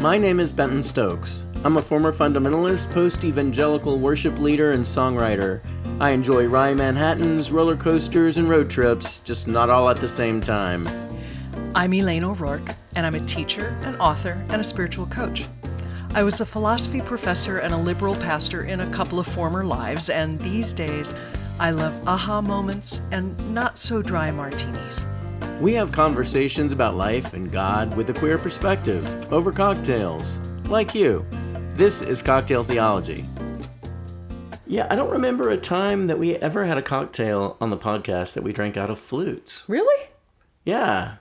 My name is Benton Stokes. I'm a former fundamentalist, post-evangelical worship leader, and songwriter. I enjoy wry Manhattans, roller coasters, and road trips, just not all at the same time. I'm Elane O'Rourke, and I'm a teacher, an author, and a spiritual coach. I was a philosophy professor and a liberal pastor in a couple of former lives, and these days, I love aha moments and not-so-dry martinis. We have conversations about life and God with a queer perspective, over cocktails, like you. This is Cocktail Theology. Yeah, I don't remember a time that we ever had a cocktail on the podcast that we drank out of flutes. Really? Yeah.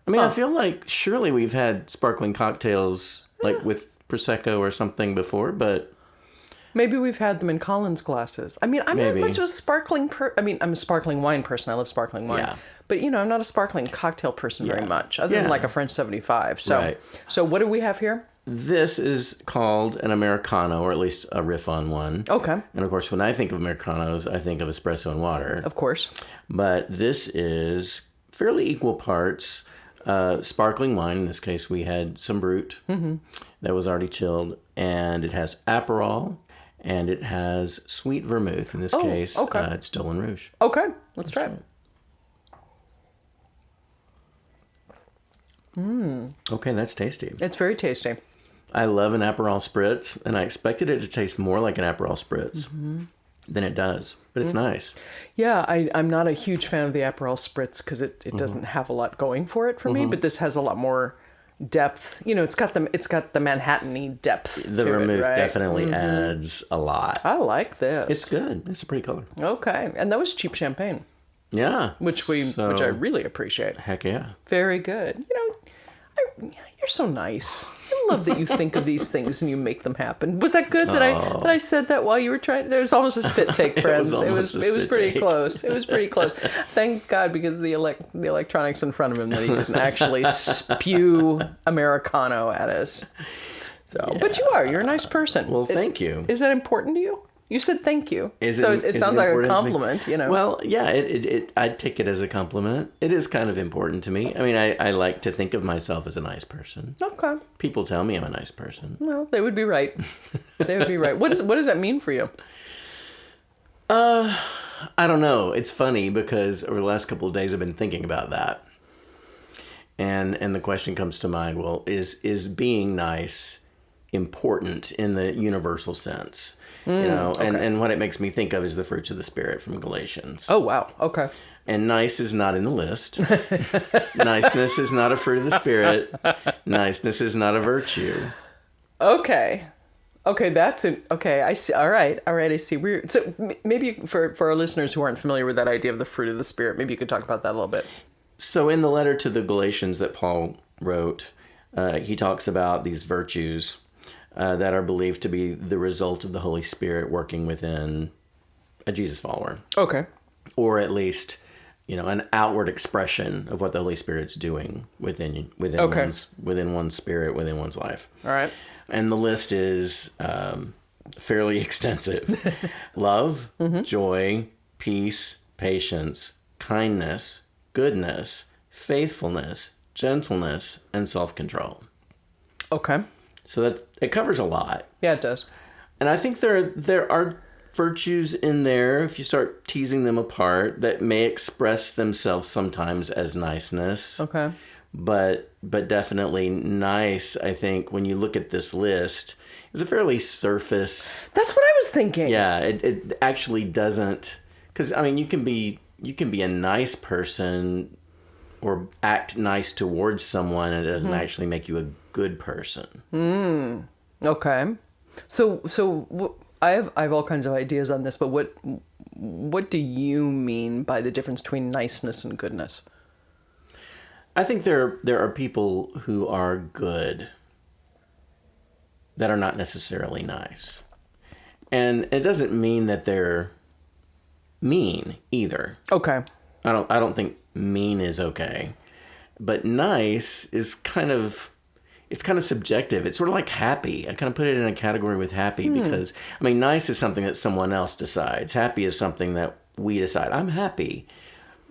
I mean, I feel like surely we've had sparkling cocktails, like with Prosecco or something before, but... Maybe we've had them in Collins glasses. I mean, I'm not much of a sparkling I'm a sparkling wine person. I love sparkling wine. Yeah. But, I'm not a sparkling cocktail person very much, other than like a French 75. So what do we have here? This is called an Americano, or at least a riff on one. Okay. And of course, when I think of Americanos, I think of espresso and water. Of course. But this is fairly equal parts sparkling wine. In this case, we had some Brut that was already chilled. And it has Aperol. And it has sweet vermouth. In this case, it's Dolan Rouge. Okay, let's try it. Okay, that's tasty. It's very tasty. I love an Aperol Spritz, and I expected it to taste more like an Aperol Spritz than it does. But it's nice. Yeah, I'm not a huge fan of the Aperol Spritz because it doesn't have a lot going for it for me, but this has a lot more depth. It's got the Manhattan-y depth. The vermouth definitely adds a lot. I like this. It's good. It's a pretty color. Okay, and that was cheap champagne. Yeah, which I really appreciate. Heck yeah, very good. You're so nice. I love that you think of these things and you make them happen. Was that good that I said that while you were trying? There was almost a spit take, friends. It was pretty close. It was pretty close. Thank God, because the electronics in front of him, that he didn't actually spew Americano at us. So, yeah. But you're a nice person. Well, thank you. Is that important to you? You said thank you. It sounds like a compliment, Well, yeah, I'd take it as a compliment. It is kind of important to me. I mean, I like to think of myself as a nice person. Okay. People tell me I'm a nice person. Well, they would be right. They would be right. What does that mean for you? I don't know. It's funny because over the last couple of days I've been thinking about that. And the question comes to mind, well, is being nice important in the universal sense? And what it makes me think of is the fruits of the Spirit from Galatians. Oh, wow. Okay. And nice is not in the list. Niceness is not a fruit of the Spirit. Niceness is not a virtue. Okay. Okay, that's it. Okay, I see. All right, I see. So maybe for our listeners who aren't familiar with that idea of the fruit of the Spirit, maybe you could talk about that a little bit. So in the letter to the Galatians that Paul wrote, he talks about these virtues that are believed to be the result of the Holy Spirit working within a Jesus follower. Okay. Or at least, an outward expression of what the Holy Spirit's doing within one's spirit, within one's life. All right. And the list is fairly extensive. Love, joy, peace, patience, kindness, goodness, faithfulness, gentleness, and self-control. Okay. So it covers a lot. Yeah, it does. And I think there are virtues in there, if you start teasing them apart, that may express themselves sometimes as niceness. Okay. But definitely nice, I think, when you look at this list, is a fairly surface. That's what I was thinking. Yeah, it actually doesn't, because you can be a nice person or act nice towards someone, and it doesn't actually make you a good person. Okay. So I have all kinds of ideas on this, but what do you mean by the difference between niceness and goodness? I think there are people who are good that are not necessarily nice. And it doesn't mean that they're mean either. Okay. I don't think mean is okay. But nice is kind of subjective. It's sort of like happy. I kind of put it in a category with happy because, nice is something that someone else decides. Happy is something that we decide. I'm happy.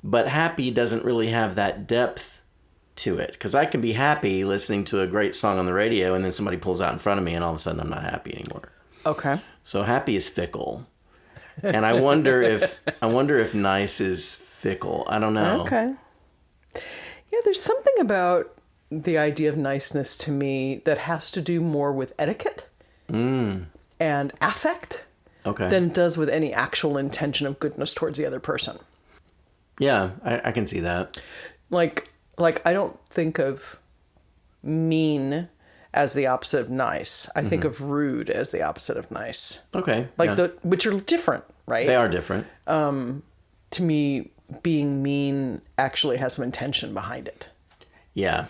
But happy doesn't really have that depth to it. Because I can be happy listening to a great song on the radio, and then somebody pulls out in front of me, and all of a sudden I'm not happy anymore. Okay. So happy is fickle. And I wonder if nice is fickle. I don't know. Okay. Yeah, there's something about the idea of niceness to me that has to do more with etiquette and affect than it does with any actual intention of goodness towards the other person. Yeah, I can see that. Like I don't think of mean as the opposite of nice. I think of rude as the opposite of nice. Okay. Which are different, right? They are different. To me, being mean actually has some intention behind it. Yeah.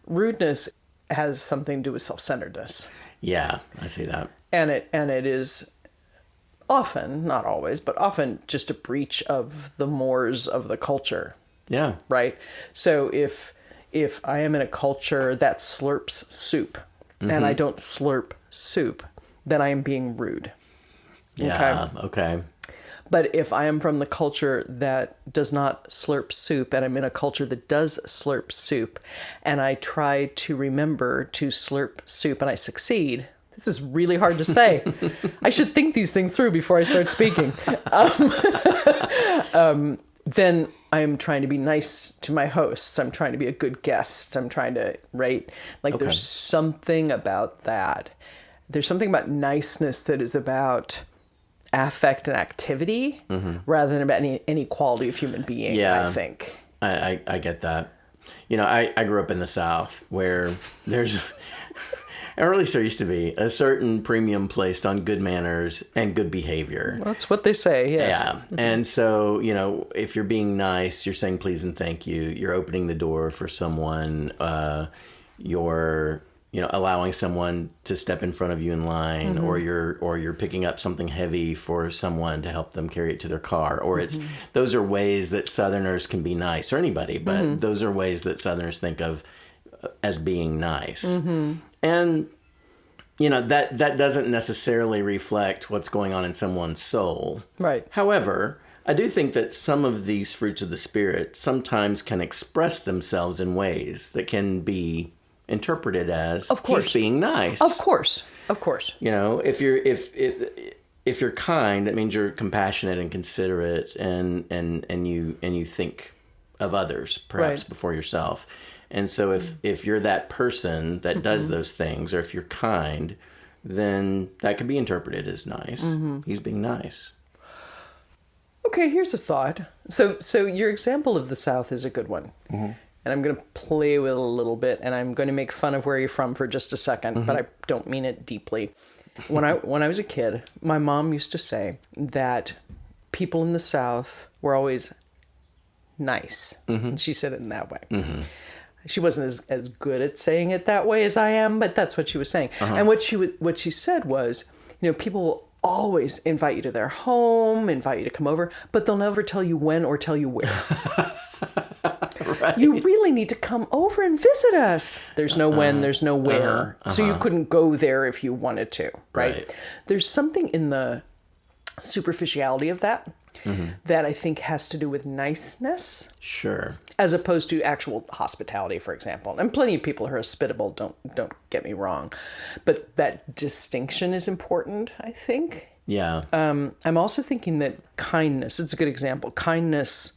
Rudeness has something to do with self-centeredness. Yeah, I see that. And it is often, not always, but often just a breach of the mores of the culture. Yeah. Right? So if I am in a culture that slurps soup and I don't slurp soup, then I am being rude. Yeah, okay. But if I am from the culture that does not slurp soup and I'm in a culture that does slurp soup and I try to remember to slurp soup and I succeed, this is really hard to say. I should think these things through before I start speaking. Then I am trying to be nice to my hosts. I'm trying to be a good guest. I'm trying to, right? There's something about that. There's something about niceness that is about affect and activity rather than about any quality of human being, I think. I get that. You know, I grew up in the South where there's, or at least there used to be, a certain premium placed on good manners and good behavior. Well, that's what they say, yes. Yeah. And so, you know, if you're being nice, you're saying please and thank you, you're opening the door for someone, you're, you know, allowing someone to step in front of you in line, or you're picking up something heavy for someone to help them carry it to their car, or those are ways that Southerners can be nice, or anybody, but those are ways that Southerners think of as being nice. And, you know, that doesn't necessarily reflect what's going on in someone's soul. Right. However, I do think that some of these fruits of the Spirit sometimes can express themselves in ways that can be interpreted as he's being nice. Of course. You know, if you're kind, that means you're compassionate and considerate, and you think of others perhaps before yourself. And so if you're that person that does those things, or if you're kind, then that could be interpreted as nice. He's being nice. Okay, here's a thought. So your example of the South is a good one. And I'm going to play with it a little bit, and I'm going to make fun of where you're from for just a second, but I don't mean it deeply. When I was a kid, my mom used to say that people in the South were always nice. She said it in that way. She wasn't as good at saying it that way as I am, but that's what she was saying. And what she said was, you know, people will always invite you to their home, invite you to come over, but they'll never tell you when or tell you where. Right. You really need to come over and visit us. There's no when, there's no where. So you couldn't go there if you wanted to, right? There's something in the superficiality of that that I think has to do with niceness. Sure. As opposed to actual hospitality, for example. And plenty of people are hospitable, don't get me wrong. But that distinction is important, I think. Yeah. I'm also thinking that kindness, it's a good example. Kindness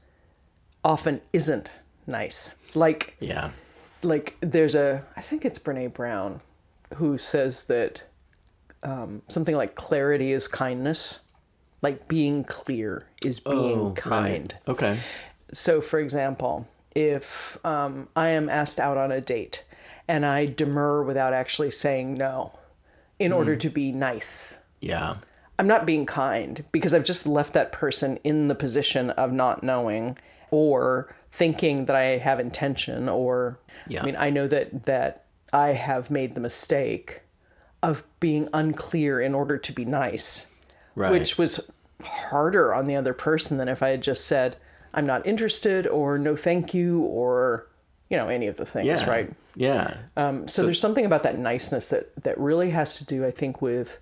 often isn't nice. Like there's I think it's Brene Brown who says that something like clarity is kindness. Like being clear is being kind. Right. Okay. So, for example, if I am asked out on a date and I demur without actually saying no in order to be nice. Yeah. I'm not being kind because I've just left that person in the position of not knowing or thinking that I have intention, or I mean, I know that I have made the mistake of being unclear in order to be nice, which was harder on the other person than if I had just said, I'm not interested, or no thank you, or, you know, any of the things, right? Yeah. So there's something about that niceness that really has to do, I think, with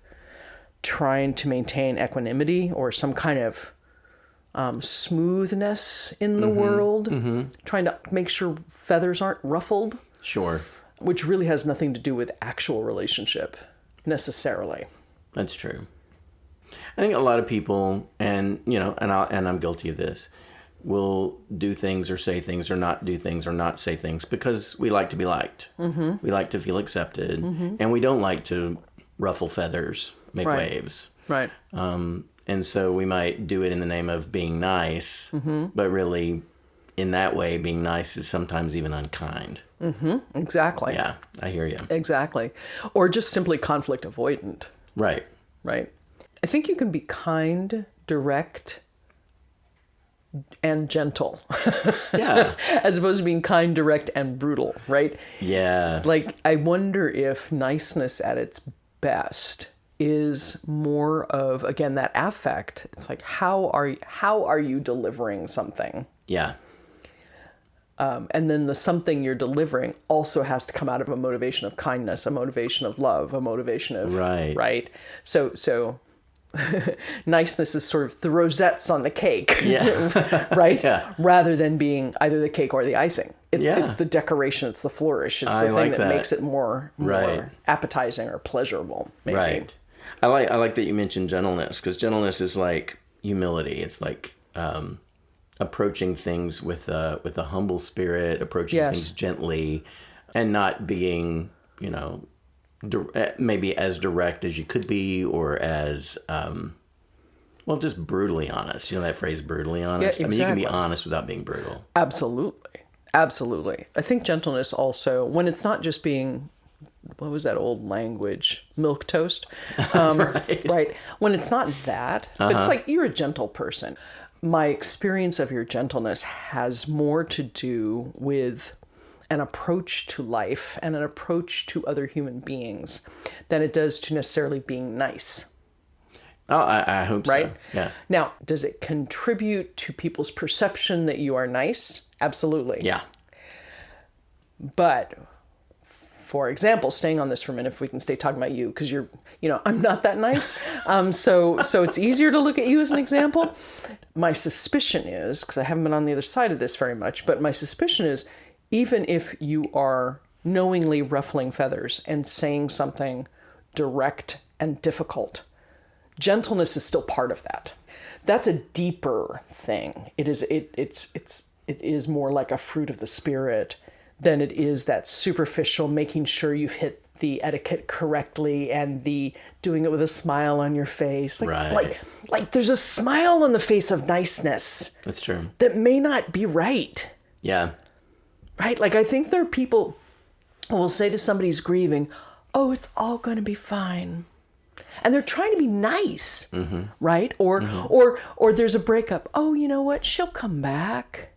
trying to maintain equanimity or some kind of smoothness in the world, trying to make sure feathers aren't ruffled. Sure. Which really has nothing to do with actual relationship, necessarily. That's true. I think a lot of people, and I'm guilty of this, will do things or say things or not do things or not say things because we like to be liked. Mm-hmm. We like to feel accepted, and we don't like to ruffle feathers, make waves. Right. And so we might do it in the name of being nice, but really, in that way, being nice is sometimes even unkind. Mm-hmm. Exactly. Yeah, I hear you. Exactly. Or just simply conflict avoidant. Right. Right. I think you can be kind, direct, and gentle. Yeah. As opposed to being kind, direct, and brutal, right? Yeah. Like, I wonder if niceness at its best is more of, again, that affect. It's like, how are you delivering something? Yeah. And then the something you're delivering also has to come out of a motivation of kindness, a motivation of love, a motivation of... Right. So niceness is sort of the rosettes on the cake, right? Yeah. Rather than being either the cake or the icing. It's the decoration, it's the flourish, it's the thing that makes it more appetizing or pleasurable, maybe. Right. I like that you mentioned gentleness, because gentleness is like humility. It's like approaching things with a humble spirit, approaching things gently, and not being, maybe as direct as you could be, or as just brutally honest. You know that phrase, brutally honest? Yeah, exactly. I mean, you can be honest without being brutal. Absolutely. I think gentleness also, when it's not just being, what was that old language? Milquetoast? Right. When it's not that, it's like you're a gentle person. My experience of your gentleness has more to do with an approach to life and an approach to other human beings than it does to necessarily being nice. Oh, I hope right? so. Yeah. Now, does it contribute to people's perception that you are nice? Absolutely. Yeah. But, for example, staying on this for a minute, if we can stay talking about you, because I'm not that nice. So it's easier to look at you as an example. My suspicion is, because I haven't been on the other side of this very much, but my suspicion is, even if you are knowingly ruffling feathers and saying something direct and difficult, gentleness is still part of that. That's a deeper thing. It is more like a fruit of the spirit than it is that superficial making sure you've hit the etiquette correctly and the doing it with a smile on your face. Like there's a smile on the face of niceness. That's true. That may not be right. Yeah. Right? Like, I think there are people who will say to somebody who's grieving, oh, it's all going to be fine. And they're trying to be nice, right? Or there's a breakup. Oh, you know what? She'll come back.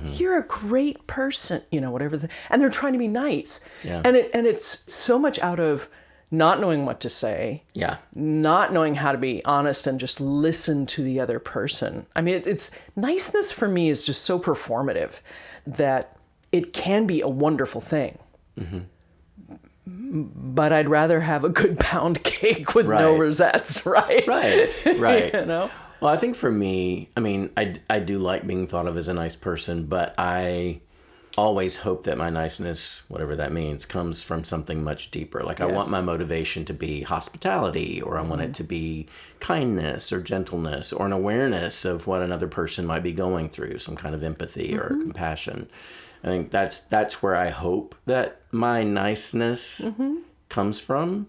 You're a great person, whatever. And they're trying to be nice. Yeah. And it's so much out of not knowing what to say. Yeah. Not knowing how to be honest and just listen to the other person. I mean, it's niceness for me is just so performative that it can be a wonderful thing. But I'd rather have a good pound cake with no rosettes, right? Right. Well, I think for me, I mean, I do like being thought of as a nice person, but I always hope that my niceness, whatever that means, comes from something much deeper. Like, I want my motivation to be hospitality, or I want it to be kindness or gentleness, or an awareness of what another person might be going through, some kind of empathy or compassion. I think that's where I hope that my niceness comes from,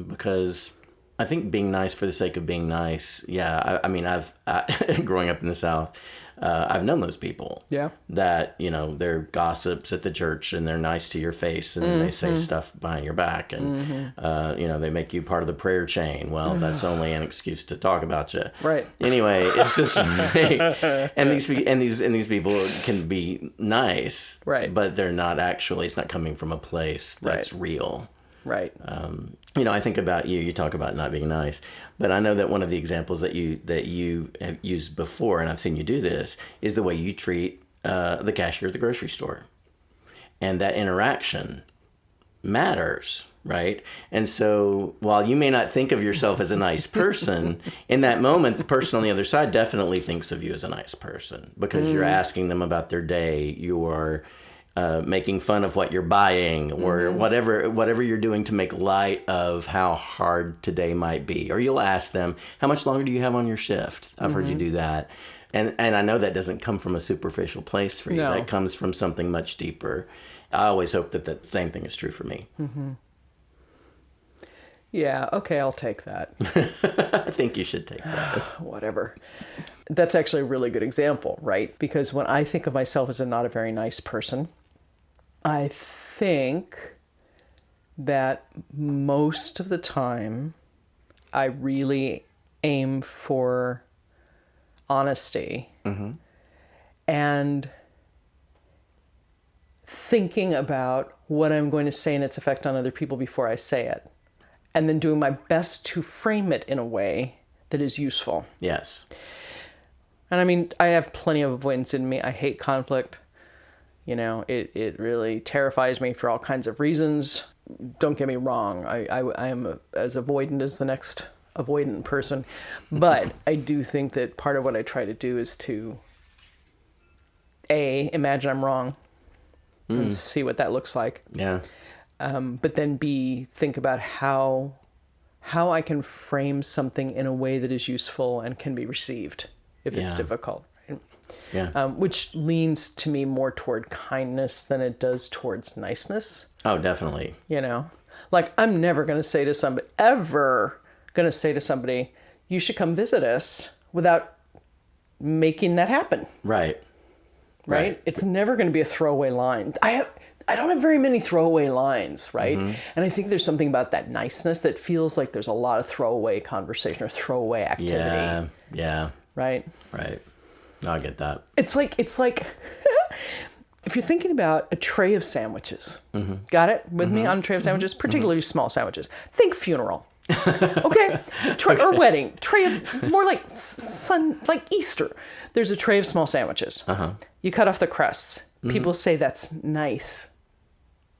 because I think being nice for the sake of being nice, I mean, I've growing up in the South, I've known those people. Yeah. That, they're gossips at the church and they're nice to your face and they say stuff behind your back and, they make you part of the prayer chain. Well, that's only an excuse to talk about you. Right. Anyway, it's just, and these people can be nice. Right. But they're not actually, it's not coming from a place that's real. Right. I think about you talk about not being nice, but I know that one of the examples that you have used before, and I've seen you do this, is the way you treat the cashier at the grocery store. And that interaction matters, right? And so while you may not think of yourself as a nice person, in that moment, the person on the other side definitely thinks of you as a nice person because you're asking them about their day. You are making fun of what you're buying or whatever you're doing to make light of how hard today might be. Or you'll ask them, how much longer do you have on your shift? I've heard you do that. And I know that doesn't come from a superficial place for you. No. That comes from something much deeper. I always hope that the same thing is true for me. Yeah, okay, I'll take that. I think you should take that. Whatever. That's actually a really good example, right? Because when I think of myself as not a very nice person, I think that most of the time I really aim for honesty and thinking about what I'm going to say and its effect on other people before I say it. And then doing my best to frame it in a way that is useful. Yes. And I mean, I have plenty of avoidance in me. I hate conflict. You know, it really terrifies me for all kinds of reasons. Don't get me wrong. I am as avoidant as the next avoidant person. But I do think that part of what I try to do is to, A, imagine I'm wrong and see what that looks like. Yeah. But then B, think about how I can frame something in a way that is useful and can be received if it's difficult. Right? Yeah. Which leans to me more toward kindness than it does towards niceness. Oh, definitely. You know, like I'm never going to say to somebody, you should come visit us without making that happen. Right. Right? It's never going to be a throwaway line. I don't have very many throwaway lines, right? And I think there's something about that niceness that feels like there's a lot of throwaway conversation or throwaway activity. Yeah. Right? Right. I get that. It's like if you're thinking about a tray of sandwiches, got it? With me on a tray of sandwiches, particularly small sandwiches. Think funeral. Okay? Or wedding. Tray of, more like like Easter. There's a tray of small sandwiches. You cut off the crusts. People say that's nice.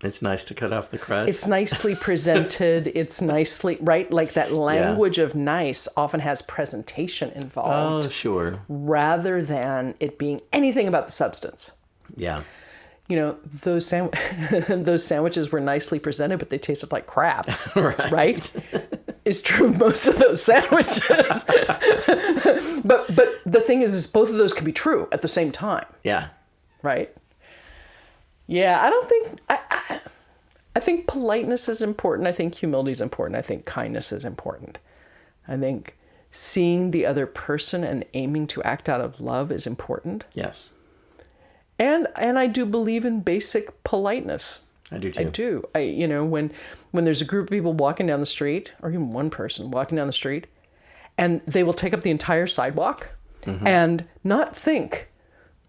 It's nice to cut off the crust. It's nicely presented. It's nicely, right? Like that language of nice often has presentation involved. Oh, sure. Rather than it being anything about the substance. Yeah. You know, those sandwiches were nicely presented, but they tasted like crap. Right? It's true of most of those sandwiches. but the thing is both of those can be true at the same time. Yeah. Right? Yeah, I don't think... I think politeness is important. I think humility is important. I think kindness is important. I think seeing the other person and aiming to act out of love is important. Yes. And I do believe in basic politeness. I do too. I do. You know, when there's a group of people walking down the street, or even one person walking down the street, and they will take up the entire sidewalk and not think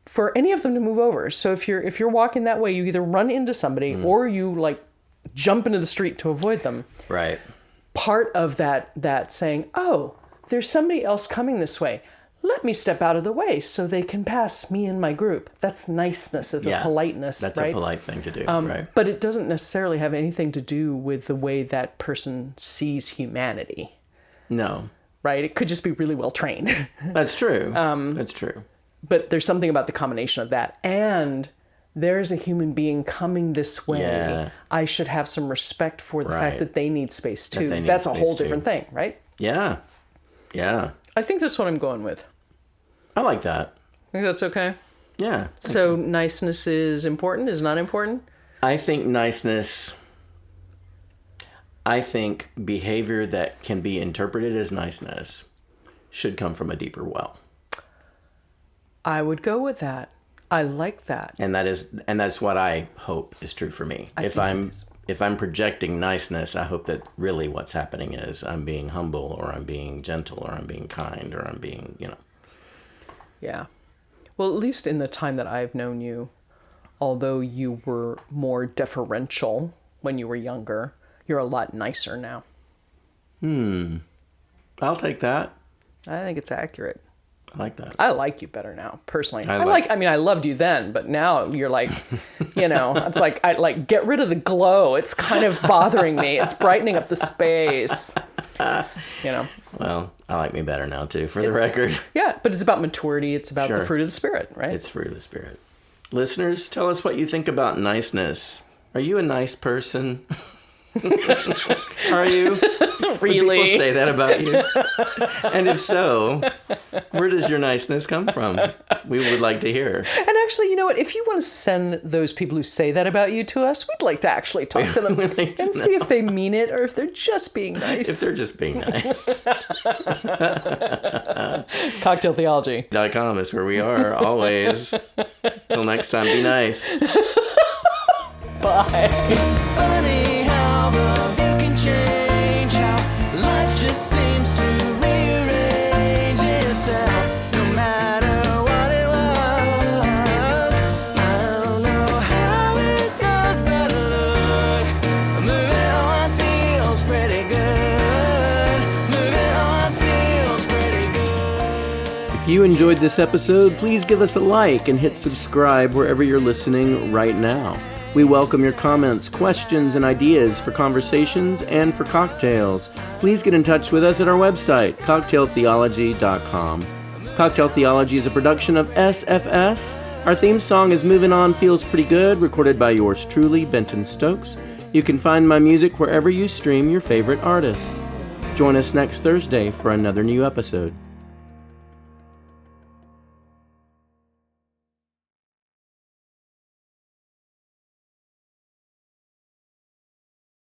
for any of them to move over. So if you're walking that way, you either run into somebody or you like jump into the street to avoid them. Right. Part of that saying, oh, there's somebody else coming this way. Let me step out of the way so they can pass me and my group. That's niceness, as a politeness, that's right? a polite thing to do, right? But it doesn't necessarily have anything to do with the way that person sees humanity. No. Right? It could just be really well trained. That's true. That's true. But there's something about the combination of that. And there's a human being coming this way. Yeah. I should have some respect for the fact that they need space too. They need That's a space whole too. different thing, right? Yeah. Yeah. I think that's what I'm going with. I like that. Think that's okay? Yeah. So niceness is important, is not important? I think niceness... I think behavior that can be interpreted as niceness should come from a deeper well. I would go with that. I like that. And that's what I hope is true for me. If I'm projecting niceness, I hope that really what's happening is I'm being humble, or I'm being gentle, or I'm being kind, or I'm being, Yeah. Well, at least in the time that I've known you, although you were more deferential when you were younger, you're a lot nicer now. I'll take that. I think it's accurate. I like that. I like you better now, personally. I mean, I loved you then, but now you're like, it's like, I like, get rid of the glow. It's kind of bothering me. It's brightening up the space. Well, I like me better now, too, for the record. Yeah, but it's about maturity. It's about the fruit of the Spirit, right? It's fruit of the Spirit. Listeners, tell us what you think about niceness. Are you a nice person? Are you? Really? Do people say that about you? And if so, where does your niceness come from? We would like to hear. And actually, you know what? If you want to send those people who say that about you to us, we'd like to actually talk to them and see if they mean it or if they're just being nice. If they're just being nice. Cocktailtheology.com is where we are, always. Till next time, be nice. Bye. Funny how the view can change, how life just seems to rearrange itself. No matter what it was, I don't know how it goes, but look, moving on feels pretty good. Moving on feels pretty good. If you enjoyed this episode, please give us a like and hit subscribe wherever you're listening right now. We welcome your comments, questions, and ideas for conversations and for cocktails. Please get in touch with us at our website, cocktailtheology.com. Cocktail Theology is a production of SFS. Our theme song is Moving On Feels Pretty Good, recorded by yours truly, Benton Stokes. You can find my music wherever you stream your favorite artists. Join us next Thursday for another new episode.